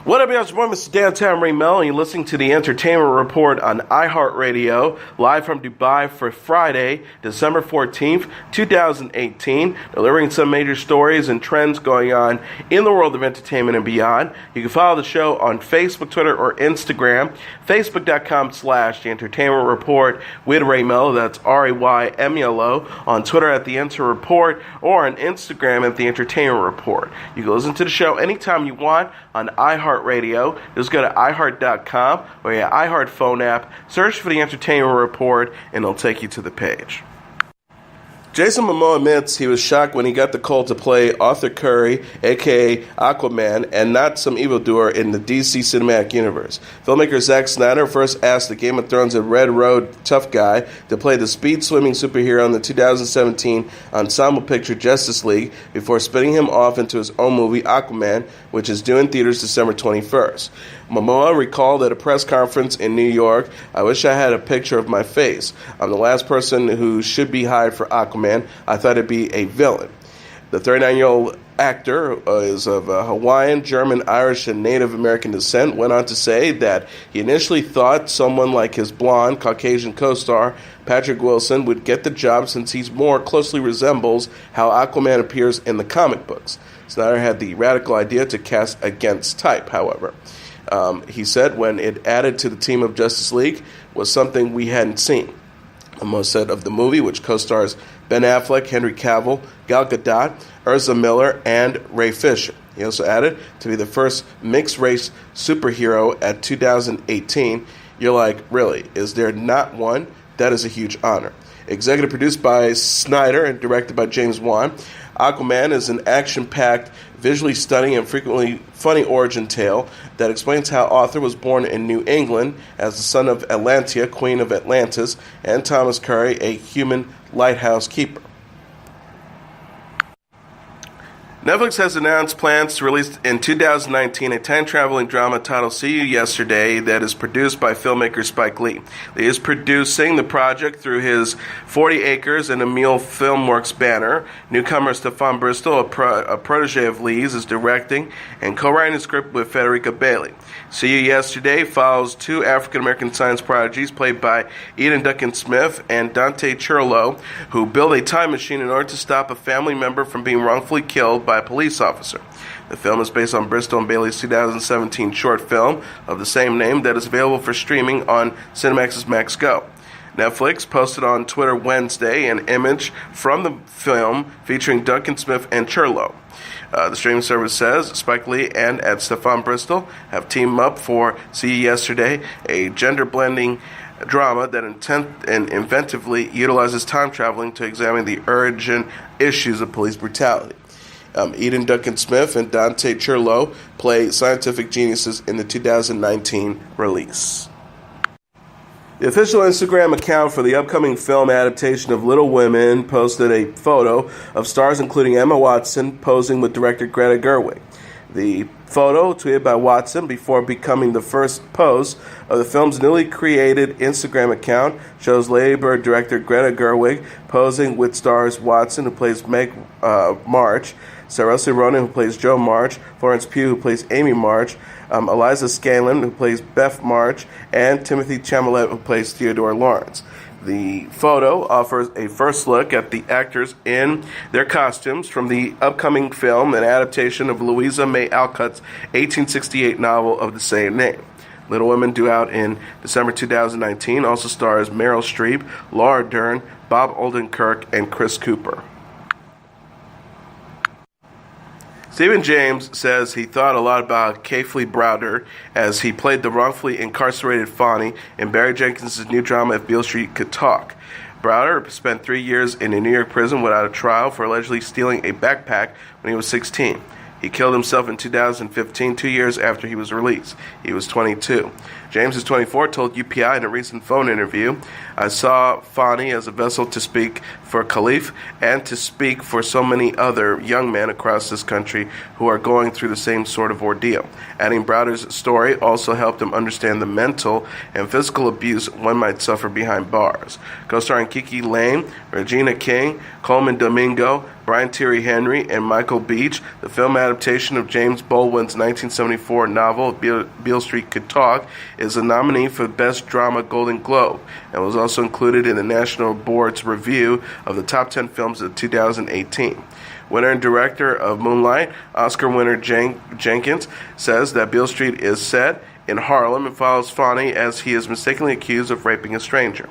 What up, y'all? It's your boy, Mr. Downtown Melo, and you're listening to the Entertainment Report on iHeartRadio, live from Dubai for Friday, December 14th, 2018, delivering some major stories and trends going on in the world of entertainment and beyond. You can follow the show on Facebook, Twitter, or Instagram, facebook.com/The Entertainment Report with Ray Melo, that's RAYMELO, on Twitter at The Enter Report, or on Instagram at The Entertainment Report. You can listen to the show anytime you want on iHeartRadio. Just go to iHeart.com or your iHeart phone app, search for The Entertainment Report, and it'll take you to the page. Jason Momoa admits he was shocked when he got the call to play Arthur Curry, a.k.a. Aquaman, and not some evildoer in the DC Cinematic Universe. Filmmaker Zack Snyder first asked the Game of Thrones and Red Road tough guy to play the speed-swimming superhero in the 2017 ensemble picture Justice League before spinning him off into his own movie Aquaman, which is due in theaters December 21st. Momoa recalled at a press conference in New York, "I wish I had a picture of my face. I'm the last person who should be hired for Aquaman. I thought it'd be a villain." The 39-year-old actor is of Hawaiian, German, Irish, and Native American descent. Went on to say that he initially thought someone like his blonde, Caucasian co-star, Patrick Wilson, would get the job since he more closely resembles how Aquaman appears in the comic books. Snyder had the radical idea to cast against type, however. He said when it added to the team of Justice League was something we hadn't seen. Momoa said of the movie, which co-stars Ben Affleck, Henry Cavill, Gal Gadot, Ezra Miller, and Ray Fisher. He also added, to be the first mixed-race superhero at 2018, you're like, really, is there not one? That is a huge honor. Executive produced by Snyder and directed by James Wan, Aquaman is an action-packed, visually stunning, and frequently funny origin tale that explains how Arthur was born in New England as the son of Atlantia, Queen of Atlantis, and Thomas Curry, a human lighthouse keeper. Netflix has announced plans to release in 2019 a time-traveling drama titled See You Yesterday that is produced by filmmaker Spike Lee. Lee is producing the project through his 40 Acres and Emil Filmworks banner. Newcomer Stephan Bristol, a protege of Lee's, is directing and co-writing the script with Federica Bailey. See You Yesterday follows two African-American science prodigies played by Eden Duncan Smith and Dante Churlo, who build a time machine in order to stop a family member from being wrongfully killed by a police officer. The film is based on Bristol and Bailey's 2017 short film of the same name that is available for streaming on Cinemax's Max Go. Netflix posted on Twitter Wednesday an image from the film featuring Duncan Smith and Churlo. The streaming service says Spike Lee and Stephan Bristol have teamed up for See You Yesterday, a gender-blending drama that inventively utilizes time traveling to examine the urgent issues of police brutality. Eden Duncan Smith and Dante Churlo play scientific geniuses in the 2019 release. The official Instagram account for the upcoming film adaptation of Little Women posted a photo of stars including Emma Watson posing with director Greta Gerwig. The photo, tweeted by Watson before becoming the first post of the film's newly created Instagram account, shows Lady Bird director Greta Gerwig posing with stars Watson, who plays Meg March, Saoirse Ronan, who plays Jo March, Florence Pugh, who plays Amy March, Eliza Scanlon, who plays Beth March, and Timothy Chalamet, who plays Theodore Lawrence. The photo offers a first look at the actors in their costumes from the upcoming film, an adaptation of Louisa May Alcott's 1868 novel of the same name. Little Women, due out in December 2019, also stars Meryl Streep, Laura Dern, Bob Odenkirk, and Chris Cooper. Stephan James says he thought a lot about Kalief Browder as he played the wrongfully incarcerated Fonny in Barry Jenkins' new drama If Beale Street Could Talk. Browder spent 3 years in a New York prison without a trial for allegedly stealing a backpack when he was 16. He killed himself in 2015, 2 years after he was released. He was 22. James is 24, told UPI in a recent phone interview, "I saw Fonny as a vessel to speak for Kalief and to speak for so many other young men across this country who are going through the same sort of ordeal." Adding Browder's story also helped him understand the mental and physical abuse one might suffer behind bars. Co-starring Kiki Lane, Regina King, Coleman Domingo, Brian Tyree Henry, and Michael Beach. The film adaptation of James Baldwin's 1974 novel Beale Street Could Talk is a nominee for Best Drama Golden Globe and was also included in the National Board's review of the top 10 films of 2018. Winner and director of Moonlight, Oscar winner Jenkins, says that Beale Street is set in Harlem and follows Fonny as he is mistakenly accused of raping a stranger.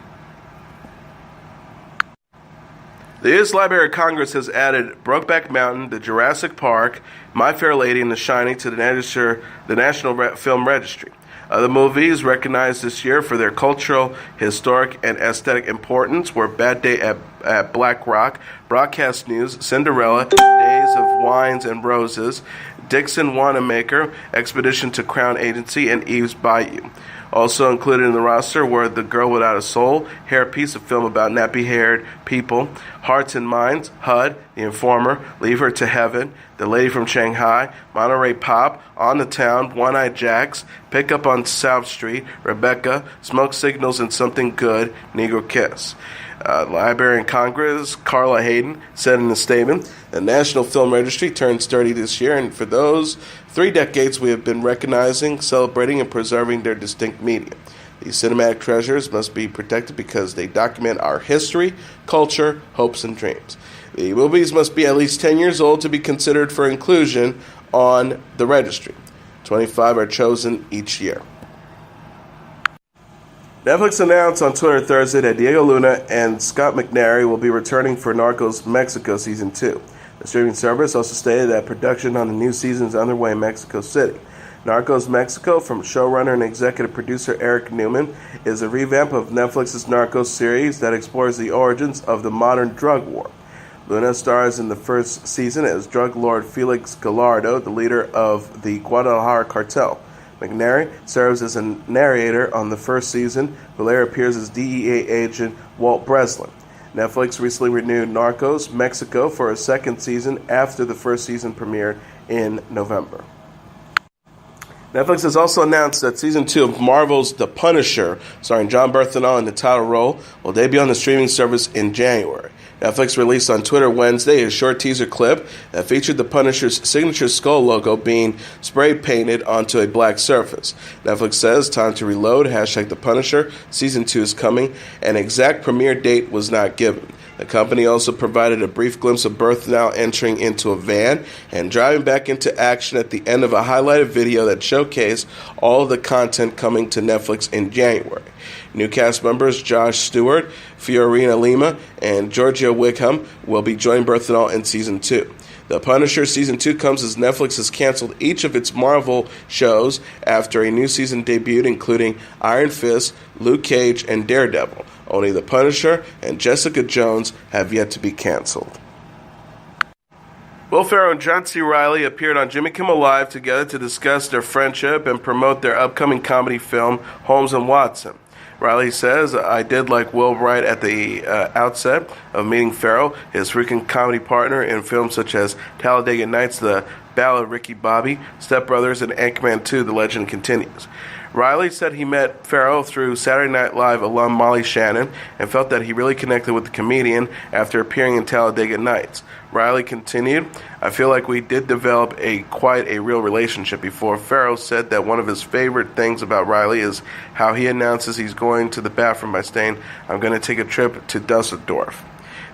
The U.S. Library of Congress has added Brokeback Mountain, The Jurassic Park, My Fair Lady, and The Shining to the National Film Registry. Other movies recognized this year for their cultural, historic, and aesthetic importance were Bad Day at Black Rock, Broadcast News, Cinderella, Days of Wines and Roses, Dixon Wanamaker, Expedition to Crown Agency, and Eve's Bayou. Also included in the roster were The Girl Without a Soul, Hairpiece, a film about nappy-haired people, Hearts and Minds, HUD, The Informer, Leave Her to Heaven, The Lady from Shanghai, Monterey Pop, On the Town, One-Eyed Jacks, Pick Up on South Street, Rebecca, Smoke Signals and Something Good, Negro Kiss. Librarian in Congress, Carla Hayden, said in a statement, the National Film Registry turns 30 this year, and for those 3 decades we have been recognizing, celebrating, and preserving their distinct media. These cinematic treasures must be protected because they document our history, culture, hopes, and dreams. The movies must be at least 10 years old to be considered for inclusion on the registry. 25 are chosen each year. Netflix announced on Twitter Thursday that Diego Luna and Scott McNary will be returning for Narcos Mexico Season 2. The streaming service also stated that production on the new season is underway in Mexico City. Narcos Mexico, from showrunner and executive producer Eric Newman, is a revamp of Netflix's Narcos series that explores the origins of the modern drug war. Luna stars in the first season as drug lord Felix Gallardo, the leader of the Guadalajara cartel. McNary serves as a narrator on the first season, who later appears as DEA agent Walt Breslin. Netflix recently renewed Narcos Mexico for a second season after the first season premiered in November. Netflix has also announced that Season 2 of Marvel's The Punisher, starring Jon Bernthal in the title role, will debut on the streaming service in January. Netflix released on Twitter Wednesday a short teaser clip that featured the Punisher's signature skull logo being spray-painted onto a black surface. Netflix says, time to reload, #The Punisher, Season 2 is coming. An exact premiere date was not given. The company also provided a brief glimpse of Bernthal entering into a van and driving back into action at the end of a highlighted video that showcased all of the content coming to Netflix in January. New cast members Josh Stewart, Fiorina Lima, and Georgia Wickham will be joining Bernthal in Season 2. The Punisher Season 2 comes as Netflix has canceled each of its Marvel shows after a new season debuted, including Iron Fist, Luke Cage, and Daredevil. Only The Punisher and Jessica Jones have yet to be canceled. Will Ferrell and John C. Reilly appeared on Jimmy Kimmel Live together to discuss their friendship and promote their upcoming comedy film, Holmes and Watson. Reilly says, I did like Will right at the outset of meeting Ferrell, his freaking comedy partner in films such as Talladega Nights, The Ballad of Ricky Bobby, Step Brothers, and Anchorman 2, The Legend Continues. Reilly said he met Ferrell through Saturday Night Live alum Molly Shannon and felt that he really connected with the comedian after appearing in Talladega Nights. Reilly continued, I feel like we did develop quite a real relationship before. Ferrell said that one of his favorite things about Reilly is how he announces he's going to the bathroom by saying, I'm going to take a trip to Dusseldorf.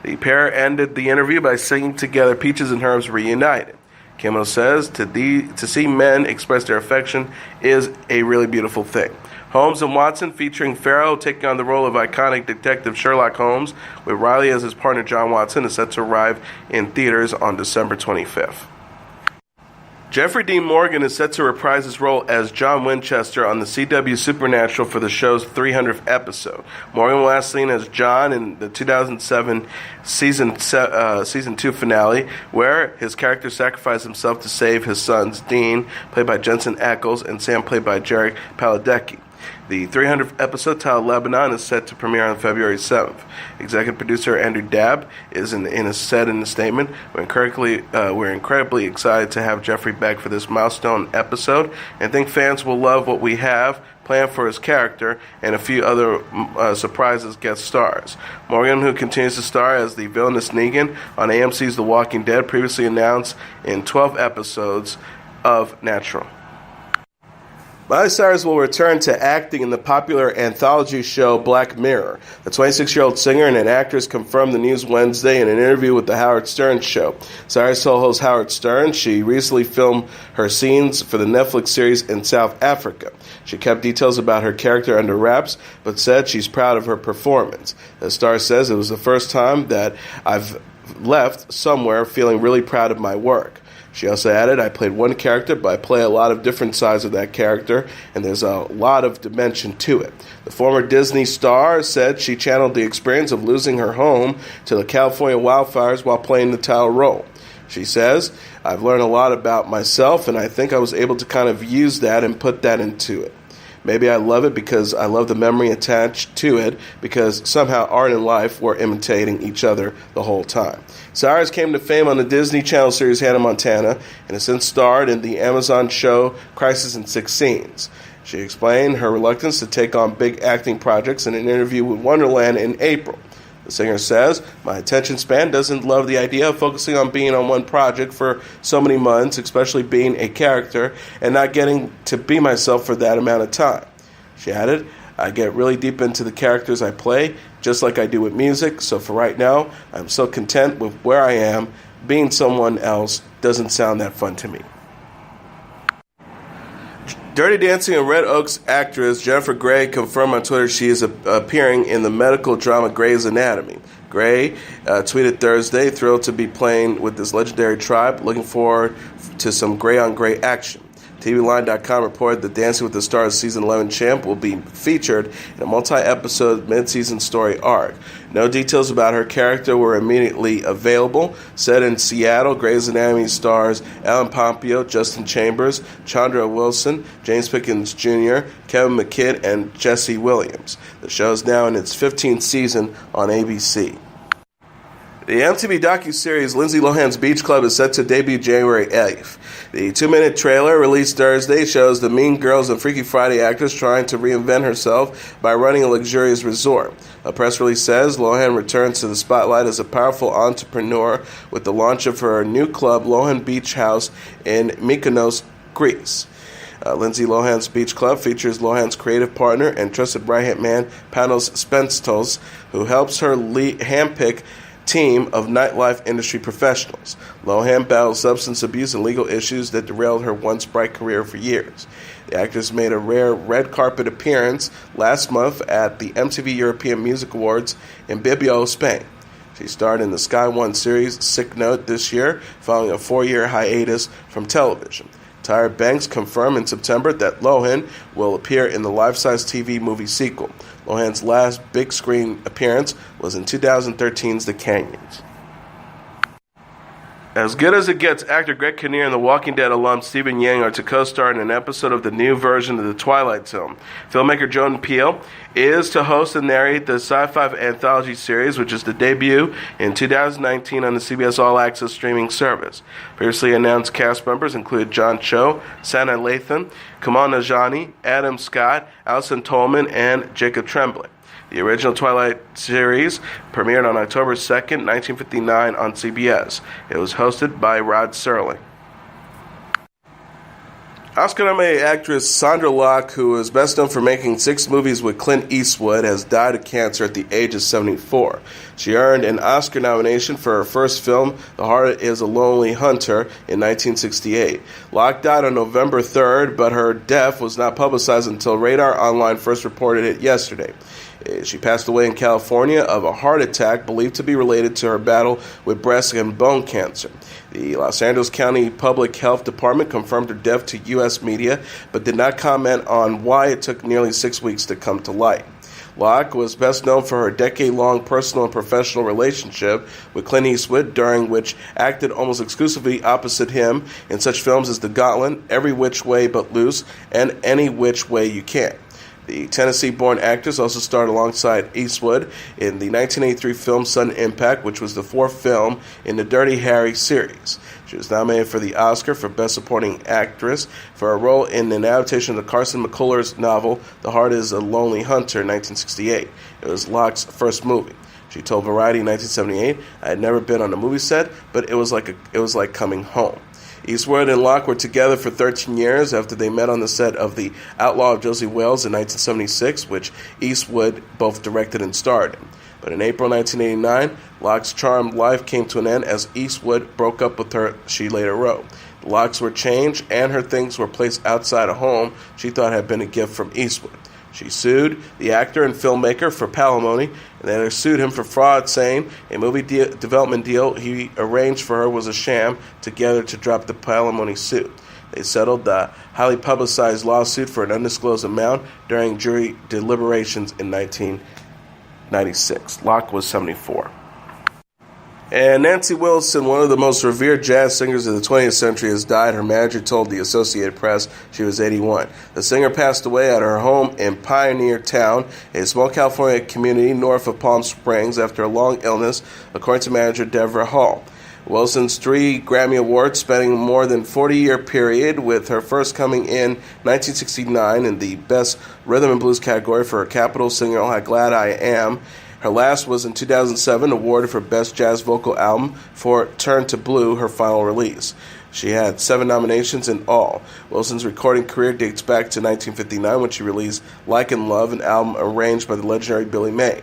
The pair ended the interview by singing together Peaches and Herbs Reunited. Kimmel says, to see men express their affection is a really beautiful thing. Holmes and Watson, featuring Ferrell taking on the role of iconic detective Sherlock Holmes, with Reilly as his partner John Watson, is set to arrive in theaters on December 25th. Jeffrey Dean Morgan is set to reprise his role as John Winchester on the CW Supernatural for the show's 300th episode. Morgan was last seen as John in the 2007 season 2 finale, where his character sacrificed himself to save his sons, Dean, played by Jensen Ackles, and Sam, played by Jarek Paladecki. The 300th episode, titled Lebanon, is set to premiere on February 7th. Executive producer Andrew Dabb said in a statement, we're incredibly excited to have Jeffrey back for this milestone episode, and think fans will love what we have planned for his character and a few other surprises guest stars. Morgan, who continues to star as the villainous Negan on AMC's The Walking Dead, previously announced in 12 episodes of Natural. Miley Cyrus will return to acting in the popular anthology show Black Mirror. The 26-year-old singer and an actress confirmed the news Wednesday in an interview with The Howard Stern Show. Cyrus told host Howard Stern she recently filmed her scenes for the Netflix series in South Africa. She kept details about her character under wraps, but said she's proud of her performance. The star says, it was the first time that I've left somewhere feeling really proud of my work. She also added, I played one character, but I play a lot of different sides of that character, and there's a lot of dimension to it. The former Disney star said she channeled the experience of losing her home to the California wildfires while playing the title role. She says, I've learned a lot about myself, and I think I was able to kind of use that and put that into it. Maybe I love it because I love the memory attached to it, because somehow art and life were imitating each other the whole time. Cyrus came to fame on the Disney Channel series Hannah Montana and has since starred in the Amazon show Crisis in 6 Scenes. She explained her reluctance to take on big acting projects in an interview with Wonderland in April. The singer says, my attention span doesn't love the idea of focusing on being on one project for so many months, especially being a character, and not getting to be myself for that amount of time. She added, I get really deep into the characters I play, just like I do with music, so for right now, I'm so content with where I am. Being someone else doesn't sound that fun to me. Dirty Dancing and Red Oaks actress Jennifer Grey confirmed on Twitter she is appearing in the medical drama Grey's Anatomy. Grey tweeted Thursday, thrilled to be playing with this legendary tribe, looking forward to some Grey-on-Grey action. TVLine.com reported that Dancing with the Stars season 11 champ will be featured in a multi-episode mid-season story arc. No details about her character were immediately available. Set in Seattle, Grey's Anatomy stars Ellen Pompeo, Justin Chambers, Chandra Wilson, James Pickens Jr., Kevin McKidd, and Jesse Williams. The show is now in its 15th season on ABC. The MTV docuseries Lindsay Lohan's Beach Club is set to debut January 8th. The 2-minute trailer released Thursday shows the Mean Girls and Freaky Friday actress trying to reinvent herself by running a luxurious resort. A press release says Lohan returns to the spotlight as a powerful entrepreneur with the launch of her new club, Lohan Beach House, in Mykonos, Greece. Lindsay Lohan's Beach Club features Lohan's creative partner and trusted right-hand man, Panos Spenstos, who helps her handpick team of nightlife industry professionals. Lohan battled substance abuse and legal issues that derailed her once bright career for years. The actress made a rare red carpet appearance last month at the MTV European Music Awards in Bilbao, Spain. She starred in the Sky One series Sick Note this year, following a 4-year hiatus from television. Tyra Banks confirmed in September that Lohan will appear in the life-size TV movie sequel. Lohan's last big-screen appearance was in 2013's The Canyons. As good as it gets, actor Greg Kinnear and The Walking Dead alum Stephen Yeun are to co-star in an episode of the new version of the Twilight Zone. Filmmaker Jordan Peele is to host and narrate the sci-fi anthology series, which is to debut in 2019 on the CBS All Access streaming service. Previously announced cast members include John Cho, Sana Lathan, Kamal Najani, Adam Scott, Alison Tolman, and Jacob Tremblay. The original Twilight series premiered on October 2nd, 1959 on CBS. It was hosted by Rod Serling. Oscar-nominated actress Sondra Locke, who is best known for making 6 movies with Clint Eastwood, has died of cancer at the age of 74. She earned an Oscar nomination for her first film, The Heart is a Lonely Hunter, in 1968. Locke died on November 3rd, but her death was not publicized until Radar Online first reported it yesterday. She passed away in California of a heart attack believed to be related to her battle with breast and bone cancer. The Los Angeles County Public Health Department confirmed her death to U.S. media, but did not comment on why it took nearly 6 weeks to come to light. Locke was best known for her decade-long personal and professional relationship with Clint Eastwood, during which acted almost exclusively opposite him in such films as The Gauntlet, Every Which Way But Loose, and Any Which Way You Can. The Tennessee-born actress also starred alongside Eastwood in the 1983 film Sudden Impact, which was the fourth film in the Dirty Harry series. She was nominated for the Oscar for Best Supporting Actress for a role in an adaptation of Carson McCullers' novel The Heart is a Lonely Hunter in 1968. It was Locke's first movie. She told Variety in 1978, "I had never been on a movie set, but it was like coming home." Eastwood and Locke were together for 13 years after they met on the set of The Outlaw of Josie Wales in 1976, which Eastwood both directed and starred in. But in April 1989, Locke's charmed life came to an end as Eastwood broke up with her, she later wrote. The locks were changed and her things were placed outside a home she thought had been a gift from Eastwood. She sued the actor and filmmaker for palimony, and then sued him for fraud, saying a movie development deal he arranged for her was a sham together to drop the palimony suit. They settled the highly publicized lawsuit for an undisclosed amount during jury deliberations in 1996. Locke was 74. And Nancy Wilson, one of the most revered jazz singers of the 20th century, has died. Her manager told the Associated Press she was 81. The singer passed away at her home in Pioneer Town, a small California community north of Palm Springs, after a long illness, according to manager Deborah Hall. Wilson's 3 Grammy Awards, spanning more than 40-year period, with her first coming in 1969 in the Best Rhythm and Blues category for her Capitol single, How Glad I Am. Her last was in 2007, awarded for Best Jazz Vocal Album for Turn to Blue, her final release. She had 7 nominations in all. Wilson's recording career dates back to 1959 when she released Like and Love, an album arranged by the legendary Billy May.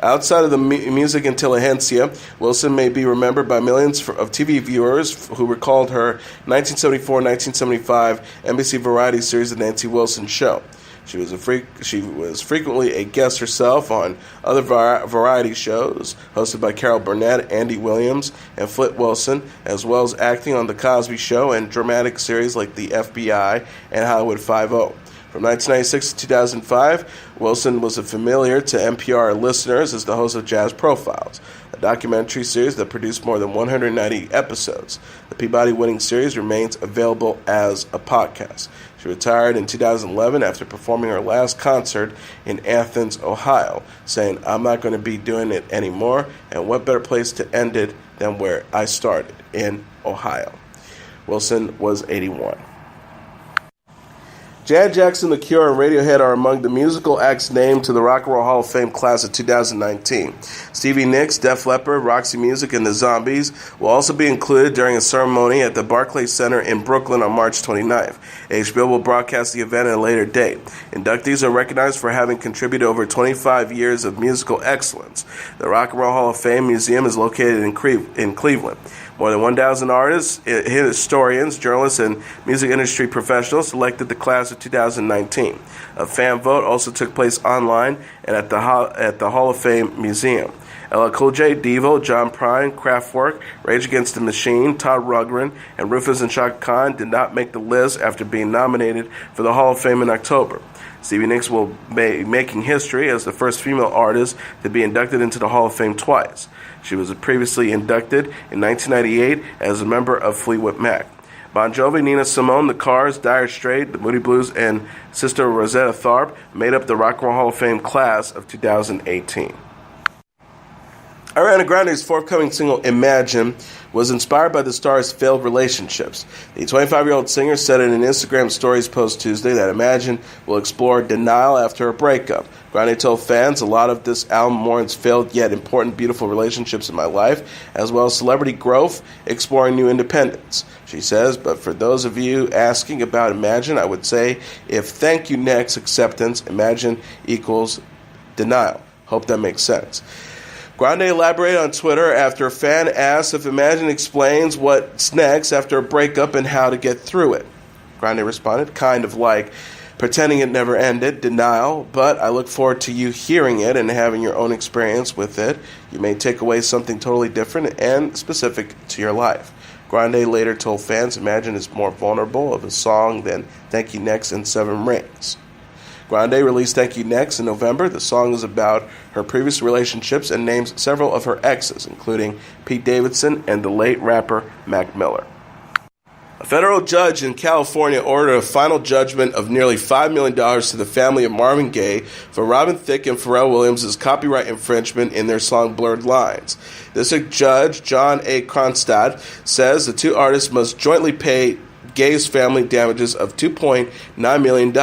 Outside of the music intelligentsia, Wilson may be remembered by millions of TV viewers who recalled her 1974-1975 NBC Variety series, The Nancy Wilson Show. She was frequently a guest herself on other variety shows hosted by Carol Burnett, Andy Williams, and Flint Wilson, as well as acting on The Cosby Show and dramatic series like The FBI and Hollywood 5-0. From 1996 to 2005, Wilson was a familiar to NPR listeners as the host of Jazz Profiles, a documentary series that produced more than 190 episodes. The Peabody-winning series remains available as a podcast. She retired in 2011 after performing her last concert in Athens, Ohio, saying, "I'm not going to be doing it anymore, and what better place to end it than where I started, in Ohio." Wilson was 81. Janet Jackson, The Cure, and Radiohead are among the musical acts named to the Rock and Roll Hall of Fame class of 2019. Stevie Nicks, Def Leppard, Roxy Music, and the Zombies will also be included during a ceremony at the Barclays Center in Brooklyn on March 29th. HBO will broadcast the event at a later date. Inductees are recognized for having contributed over 25 years of musical excellence. The Rock and Roll Hall of Fame Museum is located in Cleveland. More than 1,000 artists, historians, journalists, and music industry professionals selected the class of 2019. A fan vote also took place online and at the Hall of Fame Museum. LL Cool J, Devo, John Prine, Kraftwerk, Rage Against the Machine, Todd Rundgren, and Rufus and Chaka Khan did not make the list after being nominated for the Hall of Fame in October. Stevie Nicks will be making history as the first female artist to be inducted into the Hall of Fame twice. She was previously inducted in 1998 as a member of Fleetwood Mac. Bon Jovi, Nina Simone, The Cars, Dire Straits, the Moody Blues, and Sister Rosetta Tharpe made up the Rock and Roll Hall of Fame class of 2018. Ariana Grande's forthcoming single, Imagine, was inspired by the star's failed relationships. The 25-year-old singer said in an Instagram Stories post Tuesday that Imagine will explore denial after a breakup. Grande told fans, "A lot of this album mourns failed yet important, beautiful relationships in my life, as well as celebrity growth, exploring new independence." She says, "But for those of you asking about Imagine, I would say if Thank You Next acceptance, Imagine equals denial." Hope that makes sense. Grande elaborated on Twitter after a fan asked if Imagine explains what's next after a breakup and how to get through it. Grande responded, "Kind of like pretending it never ended, denial, but I look forward to you hearing it and having your own experience with it. You may take away something totally different and specific to your life." Grande later told fans Imagine is more vulnerable of a song than Thank You Next and Seven Rings. Grande released Thank You Next in November. The song is about her previous relationships and names several of her exes, including Pete Davidson and the late rapper Mac Miller. A federal judge in California ordered a final judgment of nearly $5 million to the family of Marvin Gaye for robbing Thicke and Pharrell Williams' copyright infringement in their song Blurred Lines. District Judge John A. Kronstadt says the two artists must jointly pay Gaye's family damages of $2.9 million.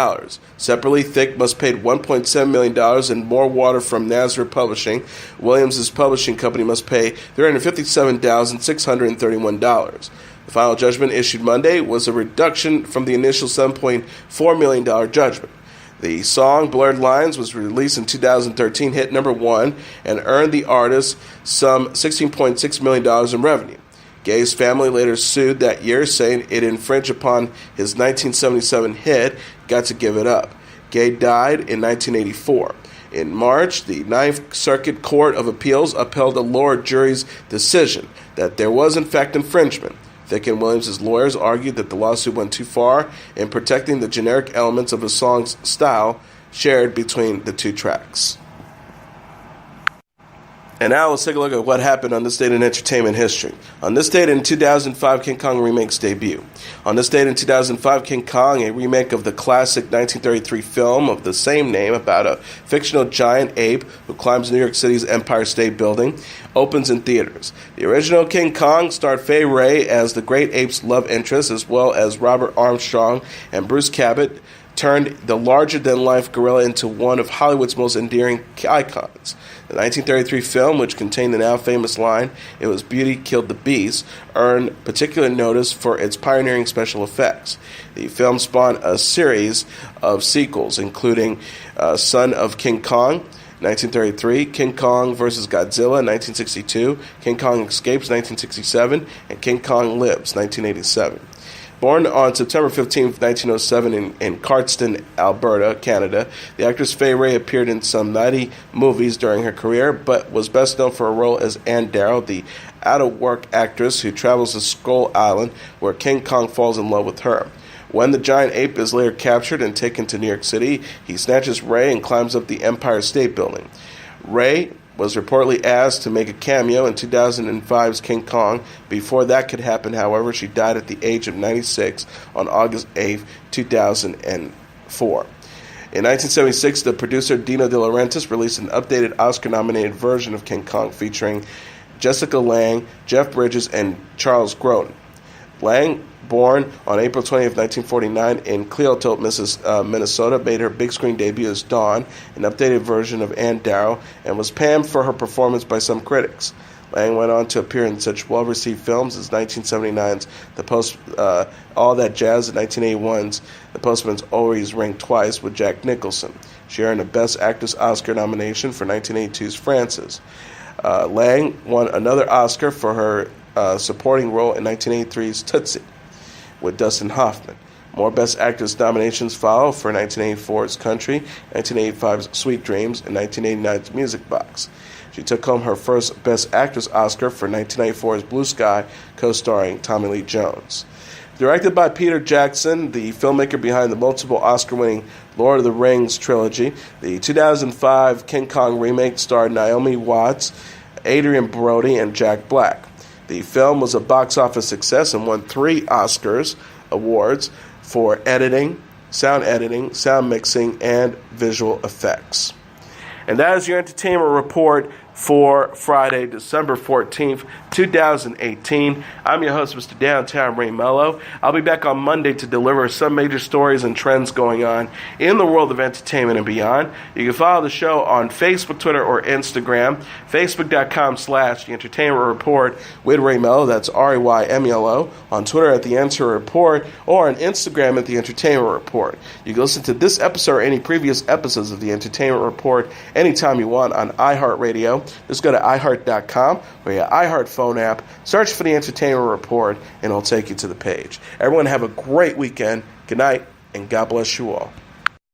Separately, Thicke must pay $1.7 million and More Water from Nazareth Publishing. Williams' publishing company must pay $357,631. The final judgment issued Monday was a reduction from the initial $7.4 million judgment. The song Blurred Lines was released in 2013, hit number 1, and earned the artist some $16.6 million in revenue. Gaye's family later sued that year, saying it infringed upon his 1977 hit, Got to Give It Up. Gaye died in 1984. In March, the Ninth Circuit Court of Appeals upheld a lower jury's decision that there was in fact infringement. Thicke and Williams' lawyers argued that the lawsuit went too far in protecting the generic elements of a song's style shared between the two tracks. And now let's take a look at what happened on this date in entertainment history. On this date in 2005, King Kong Remake's debut. On this date in 2005, King Kong, a remake of the classic 1933 film of the same name about a fictional giant ape who climbs New York City's Empire State Building, opens in theaters. The original King Kong starred Fay Wray as the great ape's love interest, as well as Robert Armstrong and Bruce Cabot, turned the larger-than-life gorilla into one of Hollywood's most endearing icons. The 1933 film, which contained the now-famous line, "It was beauty killed the beast," earned particular notice for its pioneering special effects. The film spawned a series of sequels, including Son of King Kong, 1933, King Kong vs. Godzilla, 1962, King Kong Escapes, 1967, and King Kong Lives, 1987. Born on September 15, 1907 in Cardston, Alberta, Canada, the actress Fay Wray appeared in some 90 movies during her career, but was best known for her role as Ann Darrow, the out-of-work actress who travels to Skull Island, where King Kong falls in love with her. When the giant ape is later captured and taken to New York City, he snatches Ray and climbs up the Empire State Building. Ray was reportedly asked to make a cameo in 2005's King Kong. Before that could happen, however, she died at the age of 96 on August 8, 2004. In 1976, the producer Dino De Laurentiis released an updated Oscar-nominated version of King Kong featuring Jessica Lange, Jeff Bridges, and Charles Grodin. Lange, born on April 20, 1949 in Cleotote, Minnesota, made her big screen debut as Dawn, an updated version of Ann Darrow, and was panned for her performance by some critics. Lange went on to appear in such well-received films as 1979's All That Jazz and 1981's The Postman's Always Ring Twice with Jack Nicholson. She earned a Best Actress Oscar nomination for 1982's Frances. Lange won another Oscar for her supporting role in 1983's Tootsie with Dustin Hoffman. More Best Actress nominations follow for 1984's Country, 1985's Sweet Dreams, and 1989's Music Box. She took home her first Best Actress Oscar for 1994's Blue Sky, co-starring Tommy Lee Jones. Directed by Peter Jackson, the filmmaker behind the multiple Oscar-winning Lord of the Rings trilogy, the 2005 King Kong remake starred Naomi Watts, Adrian Brody, and Jack Black. The film was a box office success and won 3 Oscars awards for editing, sound mixing, and visual effects. And that is your entertainment report for Friday, December 14th, 2018. I'm your host, Mr. Downtown Ray Melo. I'll be back on Monday to deliver some major stories and trends going on in the world of entertainment and beyond. You can follow the show on Facebook, Twitter, or Instagram. Facebook.com/The Entertainment Report with Ray Melo. That's RAYMELO. On Twitter at The Enter Report, or on Instagram at The Entertainment Report. You can listen to this episode or any previous episodes of The Entertainment Report anytime you want on iHeartRadio. Just go to iHeart.com or your iHeart phone app, search for The Entertainment Report, and it'll take you to the page. Everyone have a great weekend. Good night, and God bless you all.